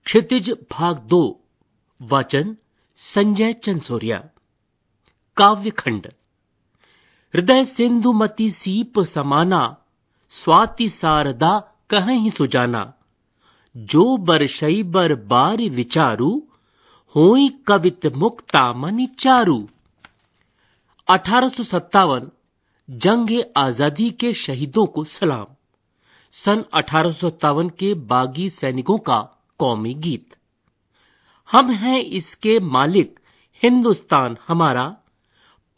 क्षितिज भाग 2। वाचन संजय चंसोरिया। काव्यखंड। हृदय सिंधुमती सीप समाना, स्वाति शारदा कहीं सुजाना। जो बरशई बर बार विचारू, होई कवित मुक्ता मनि चारू। 1857 जंग आजादी के शहीदों को सलाम। सन 1857 के बागी सैनिकों का कौमी गीत। हम हैं इसके मालिक, हिंदुस्तान हमारा,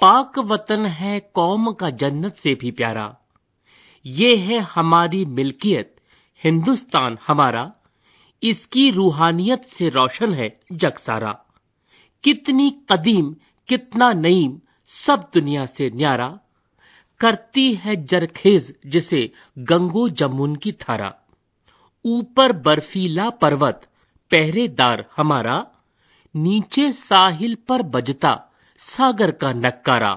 पाक वतन है कौम का जन्नत से भी प्यारा। ये है हमारी मिल्कियत, हिंदुस्तान हमारा, इसकी रूहानियत से रोशन है जग सारा। कितनी कदीम कितना नईम, सब दुनिया से न्यारा, करती है जरखेज जिसे गंगो जमुन की धारा। ऊपर बर्फीला पर्वत पहरेदार हमारा, नीचे साहिल पर बजता सागर का नक्कारा।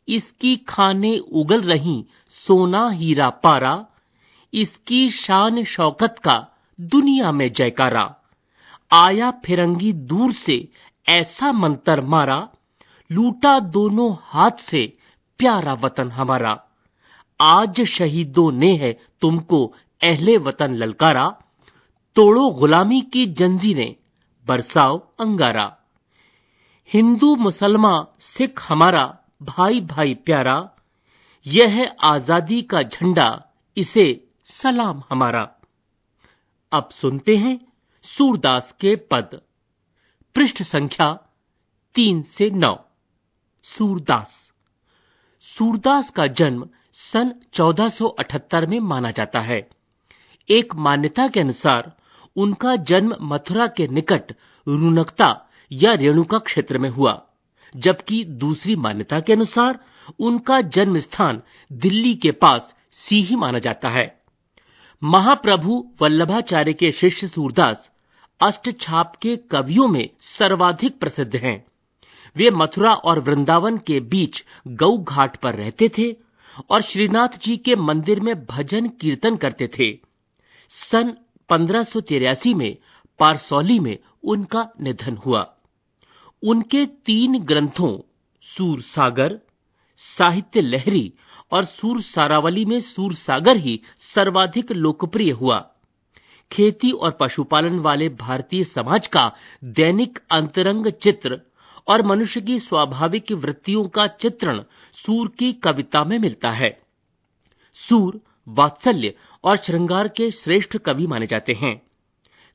इसकी खाने उगल रही सोना हीरा पारा, इसकी शान शौकत का दुनिया में जयकारा। आया फिरंगी दूर से ऐसा मंतर मारा, लूटा दोनों हाथ से प्यारा वतन हमारा। आज शहीदों ने है तुमको अहले वतन ललकारा, तोड़ो गुलामी की जंजीरें, बरसाओ अंगारा। हिंदू मुसलमान सिख हमारा भाई भाई प्यारा, यह है आजादी का झंडा, इसे सलाम हमारा। अब सुनते हैं सूरदास के पद। पृष्ठ संख्या 3 से 9। सूरदास। सूरदास का जन्म सन 1478 में माना जाता है। एक मान्यता के अनुसार उनका जन्म मथुरा के निकट रुनकता या रेणुका क्षेत्र में हुआ, जबकि दूसरी मान्यता के अनुसार उनका जन्म स्थान दिल्ली के पास सीही माना जाता है। महाप्रभु वल्लभाचार्य के शिष्य सूरदास अष्टछाप के कवियों में सर्वाधिक प्रसिद्ध हैं। वे मथुरा और वृंदावन के बीच गौ घाट पर रहते थे और श्रीनाथ जी के मंदिर में भजन कीर्तन करते थे। सन 1583 में पारसौली में उनका निधन हुआ। उनके 3 ग्रंथों सूरसागर, साहित्य लहरी और सूरसारावली में सूरसागर ही सर्वाधिक लोकप्रिय हुआ। खेती और पशुपालन वाले भारतीय समाज का दैनिक अंतरंग चित्र और मनुष्य की स्वाभाविक वृत्तियों का चित्रण सूर की कविता में मिलता है। सूर वात्सल्य और श्रृंगार के श्रेष्ठ कवि माने जाते हैं।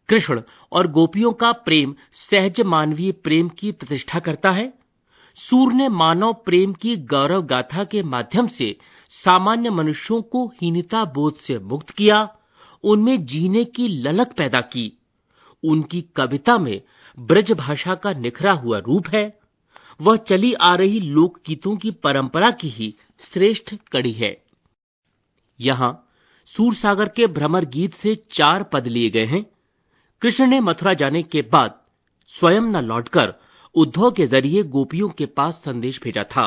कृष्ण और गोपियों का प्रेम सहज मानवीय प्रेम की प्रतिष्ठा करता है। सूर ने मानव प्रेम की गौरव गाथा के माध्यम से सामान्य मनुष्यों को हीनता बोध से मुक्त किया, उनमें जीने की ललक पैदा की। उनकी कविता में ब्रज भाषा का निखरा हुआ रूप है। वह चली आ रही लोकगीतों की परंपरा की ही श्रेष्ठ कड़ी है। यहाँ सूरसागर के भ्रमर गीत से 4 पद लिए गए हैं। कृष्ण ने मथुरा जाने के बाद स्वयं न लौटकर उद्धव के जरिए गोपियों के पास संदेश भेजा था।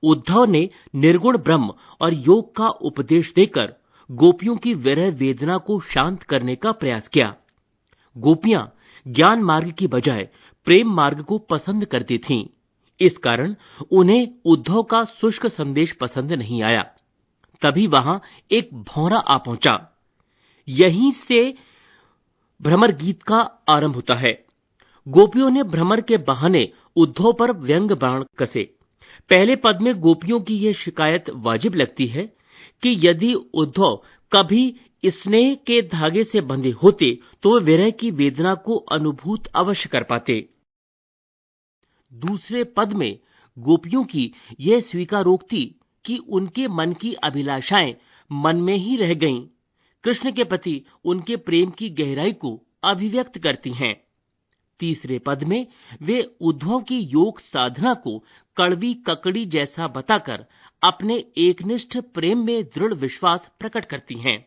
उद्धव ने निर्गुण ब्रह्म और योग का उपदेश देकर गोपियों की विरह वेदना को शांत करने का प्रयास किया। गोपियां ज्ञान मार्ग की बजाय प्रेम मार्ग को पसंद करती थीं। इस कारण उन्हें उद्धव का शुष्क संदेश पसंद नहीं आया। तभी वहां एक भौरा आ पहुंचा। यहीं से भ्रमर गीत का आरंभ होता है। गोपियों ने भ्रमर के बहाने उद्धव पर व्यंग बाण कसे। पहले पद में गोपियों की यह शिकायत वाजिब लगती है कि यदि उद्धव कभी स्नेह के धागे से बंधे होते तो वे विरह की वेदना को अनुभूत अवश्य कर पाते। दूसरे पद में गोपियों की यह स्वीकारोक्ति कि उनके मन की अभिलाषाएं मन में ही रह गईं, कृष्ण के प्रति उनके प्रेम की गहराई को अभिव्यक्त करती हैं। तीसरे पद में वे उद्धव की योग साधना को कड़वी ककड़ी जैसा बताकर अपने एकनिष्ठ प्रेम में दृढ़ विश्वास प्रकट करती हैं।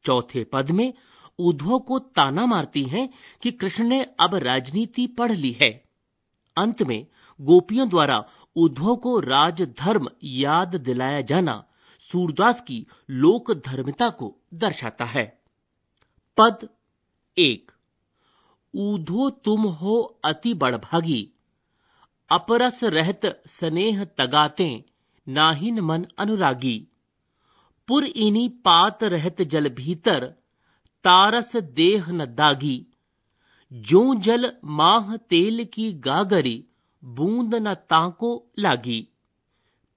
चौथे पद में उद्धव को ताना मारती हैं कि कृष्ण ने अब राजनीति पढ़ ली है। अंत में गोपियों द्वारा उद्धव को राजधर्म याद दिलाया जाना सूरदास की लोक धर्मिता को दर्शाता है। पद 1। ऊधो तुम हो अति बड़भागी, अपरस रहत स्नेह तगाते, नाहिन मन अनुरागी। पुर इनी पात रहत जल भीतर, तारस देह न दागी। जो जल माह तेल की गागरी, बूंद न ताको लागी।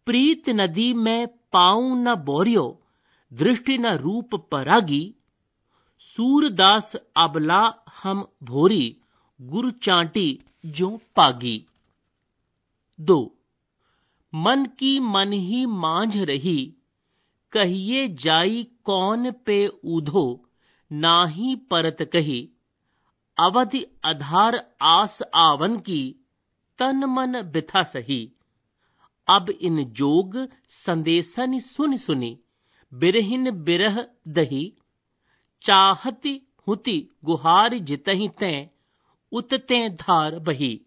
प्रीत नदी में पाऊं न बोरियो, दृष्टि न रूप परागी। सूरदास अबला हम भोरी, गुरु चांटी जो पागी। 2 मन की मन ही मांझ रही, कहिए जाई कौन पे ऊधो, नाही परत कही। अवधि आधार आस आवन की, तन मन बिथा सही। अब इन जोग संदेशन सुन सुनी, बिरहिन बिरह दही। चाहती हुती गुहार जितहि तैं, उततें धार बही।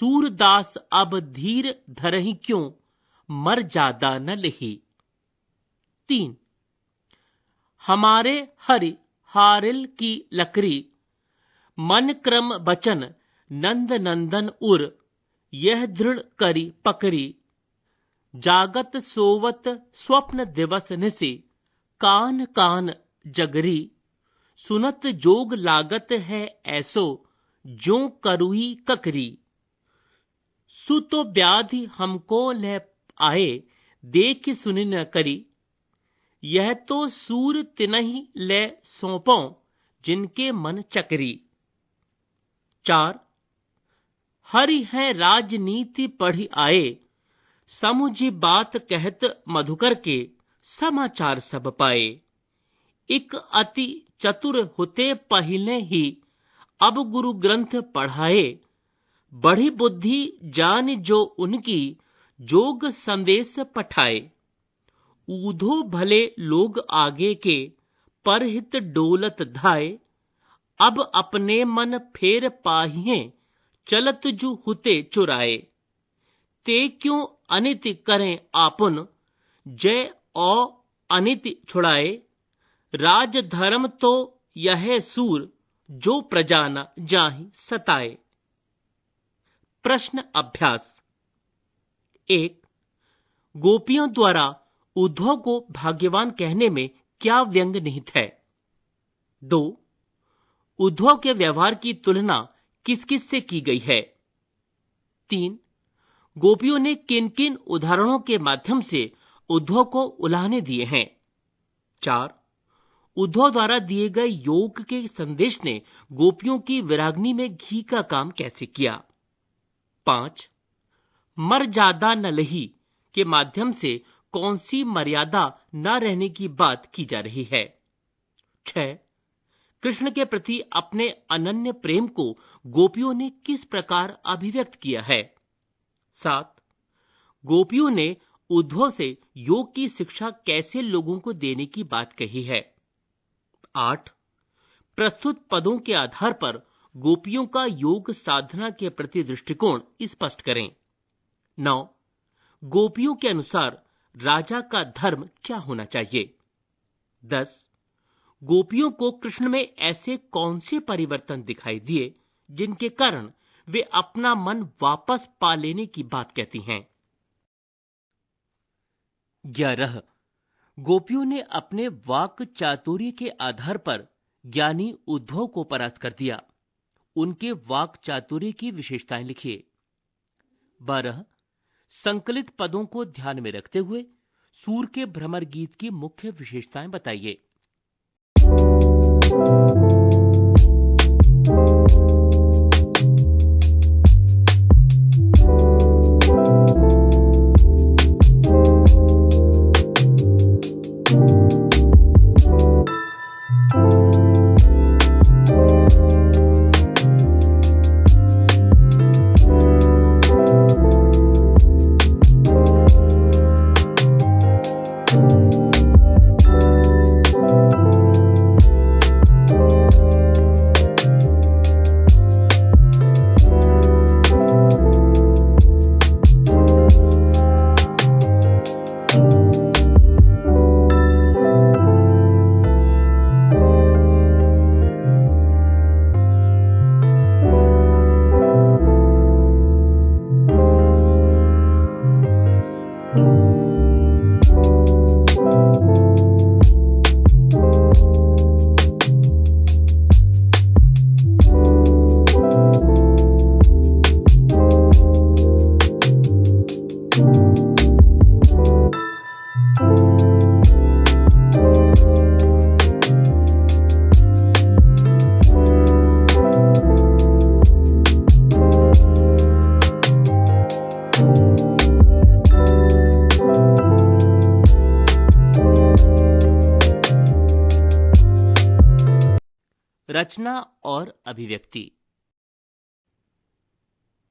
सूरदास अब धीर धरहि क्यों, मर जादा न लही। 3 हमारे हरि हारिल की लकरी, मन क्रम बचन नंद नंदन उर। यह दृढ़ करी पकरी, जागत सोवत स्वप्न दिवस निसी। कान कान जगरी, सुनत जोग लागत है ऐसो, जो करुई ककरी। सुतो व्याधि हमको ले आए, देख सुनि न करी। यह तो सूर तिनहि ले सौंपो, जिनके मन चकरी। 4 हरि है राजनीति पढ़ी आए, समुझी बात कहत मधुकर के, समाचार सब पाए। एक अति चतुर होते पहले ही, अब गुरु ग्रंथ पढ़ाए। बढ़ी बुद्धि जान जो उनकी, जोग संदेश पठाए। ऊधो भले लोग आगे के, परहित डोलत धाय। अब अपने मन फेर पाहिए, चलत जु हुते चुराए। ते क्यों अनिति करें आपुन, जय औ अनिति छुड़ाए। राज धर्म तो यह सूर, जो प्रजा न जाहि सताए। प्रश्न अभ्यास 1 गोपियों द्वारा उद्धव को भाग्यवान कहने में क्या व्यंग निहित है। 2 उद्धव के व्यवहार की तुलना किस किस से की गई है। 3 गोपियों ने किन किन उदाहरणों के माध्यम से उद्धव को उलाहने दिए हैं। 4 उद्धव द्वारा दिए गए योग के संदेश ने गोपियों की विरागनी में घी का काम कैसे किया। 5 मर जादा न लही के माध्यम से कौन सी मर्यादा न रहने की बात की जा रही है। 6 कृष्ण के प्रति अपने अनन्य प्रेम को गोपियों ने किस प्रकार अभिव्यक्त किया है। 7 गोपियों ने उद्धव से योग की शिक्षा कैसे लोगों को देने की बात कही है। 8 प्रस्तुत पदों के आधार पर गोपियों का योग साधना के प्रति दृष्टिकोण स्पष्ट करें। 9 गोपियों के अनुसार राजा का धर्म क्या होना चाहिए। 10 गोपियों को कृष्ण में ऐसे कौन से परिवर्तन दिखाई दिए, जिनके कारण वे अपना मन वापस पा लेने की बात कहती हैं। 11 गोपियों ने अपने वाक चातुर्य के आधार पर ज्ञानी उद्धव को परास्त कर दिया। उनके वाक चातुर्य की विशेषताएं लिखिए। 12 संकलित पदों को ध्यान में रखते हुए सूर के भ्रमर गीत की मुख्य विशेषताएं बताइए। रचना और अभिव्यक्ति।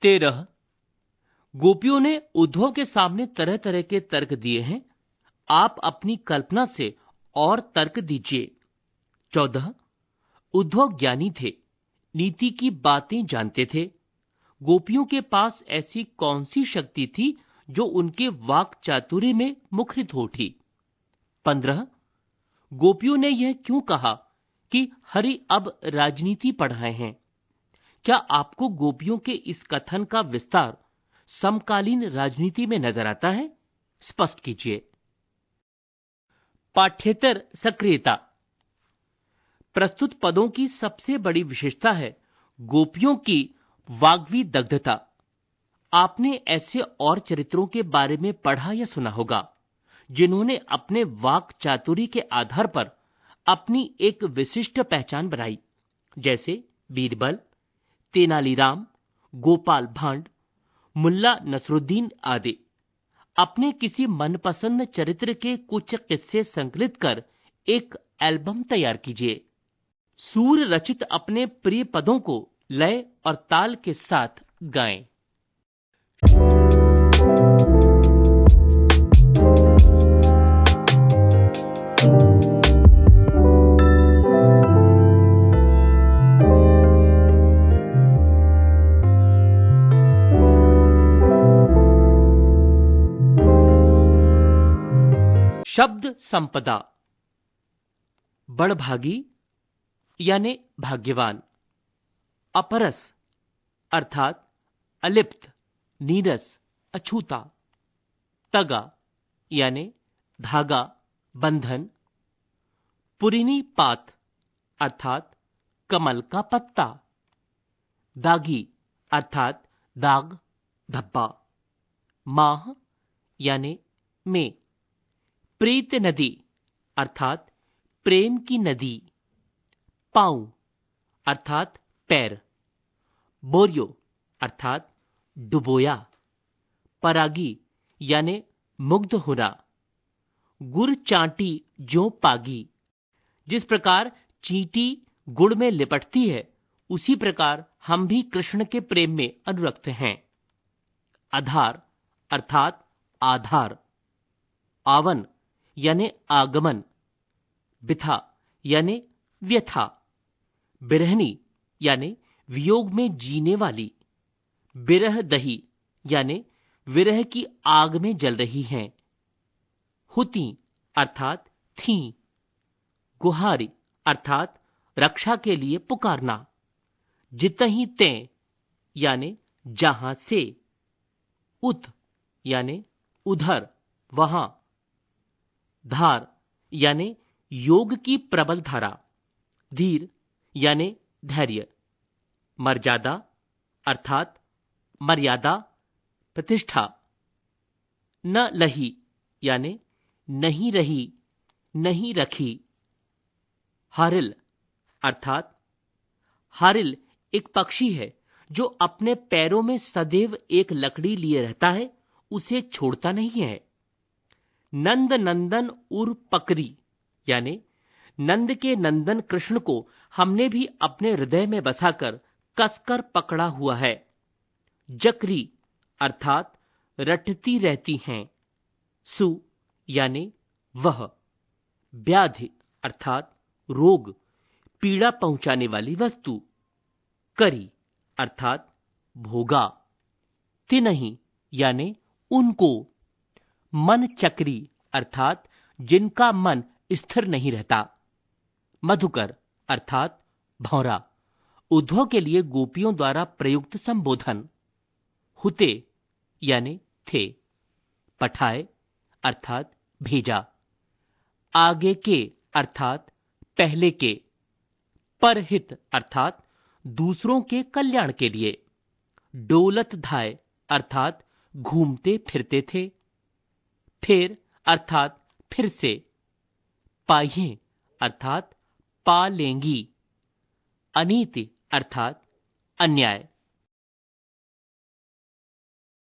13 गोपियों ने उद्धव के सामने तरह तरह के तर्क दिए हैं, आप अपनी कल्पना से और तर्क दीजिए। 14 उद्धव ज्ञानी थे, नीति की बातें जानते थे। गोपियों के पास ऐसी कौन सी शक्ति थी जो उनके वाक चातुर्य में मुखरित हो उठी। 15 गोपियों ने यह क्यों कहा कि हरि अब राजनीति पढ़ रहे हैं? क्या आपको गोपियों के इस कथन का विस्तार समकालीन राजनीति में नजर आता है? स्पष्ट कीजिए। पाठ्येतर सक्रियता। प्रस्तुत पदों की सबसे बड़ी विशेषता है गोपियों की वाग्वी दग्धता। आपने ऐसे और चरित्रों के बारे में पढ़ा या सुना होगा जिन्होंने अपने वाक चातुर्य के आधार पर अपनी एक विशिष्ट पहचान बनाई, जैसे बीरबल, तेनालीराम, गोपाल भांड, मुल्ला नसरुद्दीन आदि। अपने किसी मनपसंद चरित्र के कुछ किस्से संकलित कर एक एल्बम तैयार कीजिए। सूर रचित अपने प्रिय पदों को लय और ताल के साथ गाएं। शब्द संपदा। बड़भागी यानी भाग्यवान। अपरस अर्थात अलिप्त, नीरस, अछूता। तगा यानी धागा, बंधन। पुरीनी पात अर्थात कमल का पत्ता। दागी अर्थात दाग, धब्बा। माह यानी में। प्रीत नदी अर्थात प्रेम की नदी। पांव अर्थात पैर। बोरियो अर्थात डुबोया। परागी यानी मुग्ध होना। गुड़ चांटी जो पागी। जिस प्रकार चींटी गुड़ में लिपटती है, उसी प्रकार हम भी कृष्ण के प्रेम में अनुरक्त हैं। आधार अर्थात आधार। आवन यानी आगमन। बिथा यानी व्यथा। बिरहनी यानी वियोग में जीने वाली। बिरह दही यानी विरह की आग में जल रही हैं। हुती अर्थात थी। गुहारी अर्थात रक्षा के लिए पुकारना। जितही ते यानी जहां से। उत यानी उधर, वहां। धार यानी योग की प्रबल धारा। धीर यानी धैर्य। मर्यादा अर्थात मर्यादा, प्रतिष्ठा। न लही यानी नहीं रही, नहीं रखी। हारिल अर्थात हारिल एक पक्षी है जो अपने पैरों में सदैव एक लकड़ी लिए रहता है, उसे छोड़ता नहीं है। नंद नंदन उर पकरी यानी नंद के नंदन कृष्ण को हमने भी अपने हृदय में बसाकर कसकर पकड़ा हुआ है। जकरी अर्थात रटती रहती हैं। सु यानी वह। व्याधि अर्थात रोग, पीड़ा पहुंचाने वाली वस्तु। करी अर्थात भोगा। तिनहि यानी उनको। मन चक्री अर्थात जिनका मन स्थिर नहीं रहता। मधुकर अर्थात भौरा। उद्धव के लिए गोपियों द्वारा प्रयुक्त संबोधन। हुते यानी थे। पठाए अर्थात भेजा। आगे के अर्थात पहले के। परहित अर्थात दूसरों के कल्याण के लिए। डोलत धाय अर्थात घूमते फिरते थे। फिर अर्थात फिर से। पाइये अर्थात पा लेंगी। अनीति अर्थात अन्याय।